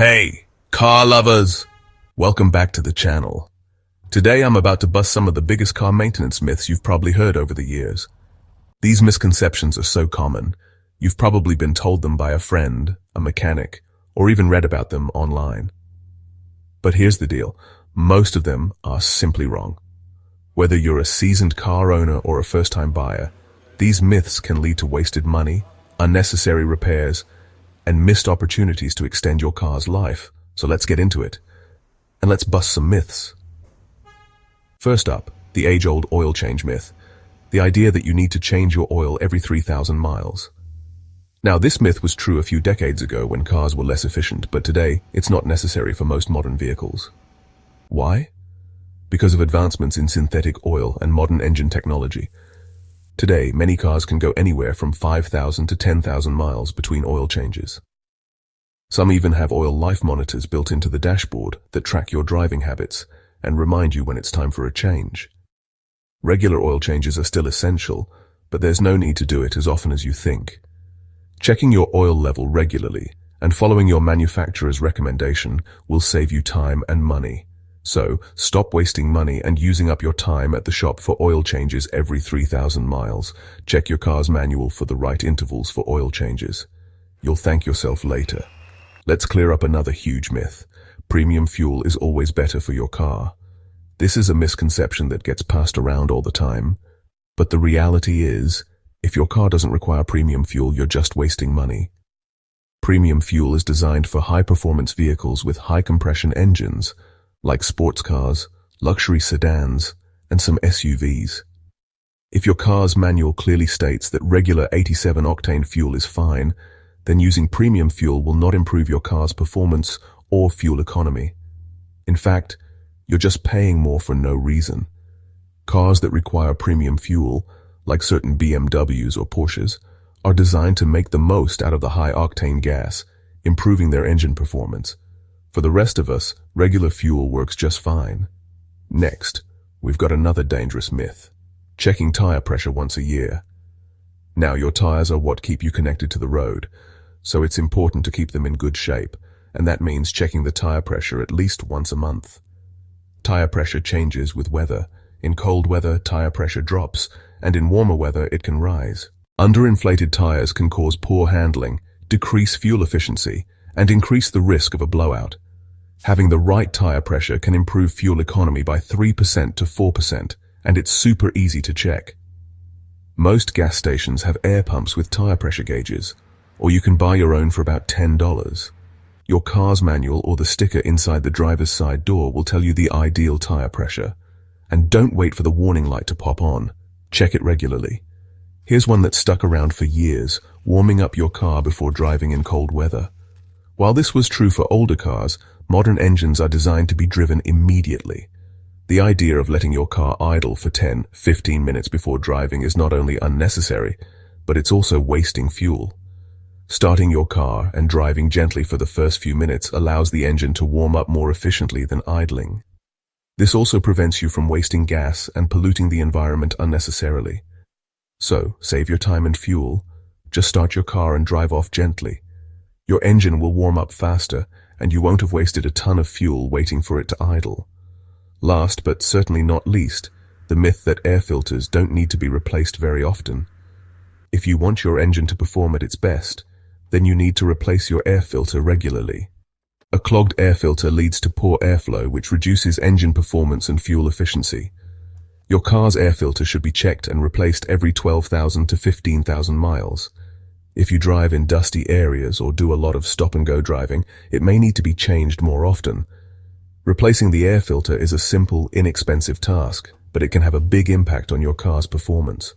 Hey, car lovers! Welcome back to the channel. Today I'm about to bust some of the biggest car maintenance myths you've probably heard over the years. These misconceptions are so common, you've probably been told them by a friend, a mechanic, or even read about them online. But here's the deal, most of them are simply wrong. Whether you're a seasoned car owner or a first-time buyer, these myths can lead to wasted money, unnecessary repairs, and missed opportunities to extend your car's life. So let's get into it, and let's bust some myths. First up, the age-old oil change myth. The idea that you need to change your oil every 3,000 miles. Now, this myth was true a few decades ago when cars were less efficient, but today it's not necessary for most modern vehicles. Why? Because of advancements in synthetic oil and modern engine technology. Today, many cars can go anywhere from 5,000 to 10,000 miles between oil changes. Some even have oil life monitors built into the dashboard that track your driving habits and remind you when it's time for a change. Regular oil changes are still essential, but there's no need to do it as often as you think. Checking your oil level regularly and following your manufacturer's recommendation will save you time and money. So, stop wasting money and using up your time at the shop for oil changes every 3,000 miles. Check your car's manual for the right intervals for oil changes. You'll thank yourself later. Let's clear up another huge myth. Premium fuel is always better for your car. This is a misconception that gets passed around all the time. But the reality is, if your car doesn't require premium fuel, you're just wasting money. Premium fuel is designed for high-performance vehicles with high-compression engines, like sports cars, luxury sedans, and some SUVs. If your car's manual clearly states that regular 87-octane fuel is fine, then using premium fuel will not improve your car's performance or fuel economy. In fact, you're just paying more for no reason. Cars that require premium fuel, like certain BMWs or Porsches, are designed to make the most out of the high-octane gas, improving their engine performance. For the rest of us, regular fuel works just fine. Next, we've got another dangerous myth. Checking tire pressure once a year. Now, your tires are what keep you connected to the road, so it's important to keep them in good shape, and that means checking the tire pressure at least once a month. Tire pressure changes with weather. In cold weather, tire pressure drops, and in warmer weather, it can rise. Underinflated tires can cause poor handling, decrease fuel efficiency, and increase the risk of a blowout. Having the right tire pressure can improve fuel economy by 3% to 4%, and it's super easy to check. Most gas stations have air pumps with tire pressure gauges, or you can buy your own for about $10. Your car's manual or the sticker inside the driver's side door will tell you the ideal tire pressure. And don't wait for the warning light to pop on. Check it regularly. Here's one that's stuck around for years, warming up your car before driving in cold weather. While this was true for older cars, modern engines are designed to be driven immediately. The idea of letting your car idle for 10-15 minutes before driving is not only unnecessary, but it's also wasting fuel. Starting your car and driving gently for the first few minutes allows the engine to warm up more efficiently than idling. This also prevents you from wasting gas and polluting the environment unnecessarily. So, save your time and fuel. Just start your car and drive off gently. Your engine will warm up faster, and you won't have wasted a ton of fuel waiting for it to idle. Last, but certainly not least, the myth that air filters don't need to be replaced very often. If you want your engine to perform at its best, then you need to replace your air filter regularly. A clogged air filter leads to poor airflow, which reduces engine performance and fuel efficiency. Your car's air filter should be checked and replaced every 12,000 to 15,000 miles. If you drive in dusty areas or do a lot of stop-and-go driving, it may need to be changed more often. Replacing the air filter is a simple, inexpensive task, but it can have a big impact on your car's performance.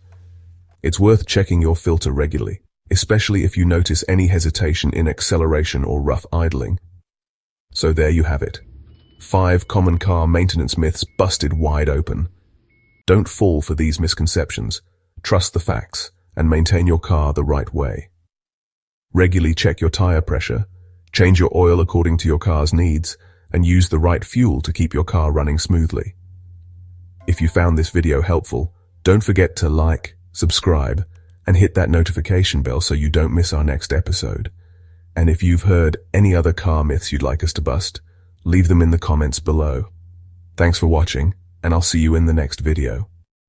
It's worth checking your filter regularly, especially if you notice any hesitation in acceleration or rough idling. So there you have it. 5 common car maintenance myths busted wide open. Don't fall for these misconceptions. Trust the facts and maintain your car the right way. Regularly check your tire pressure, change your oil according to your car's needs, and use the right fuel to keep your car running smoothly. If you found this video helpful, don't forget to like, subscribe, and hit that notification bell so you don't miss our next episode. And if you've heard any other car myths you'd like us to bust, leave them in the comments below. Thanks for watching, and I'll see you in the next video.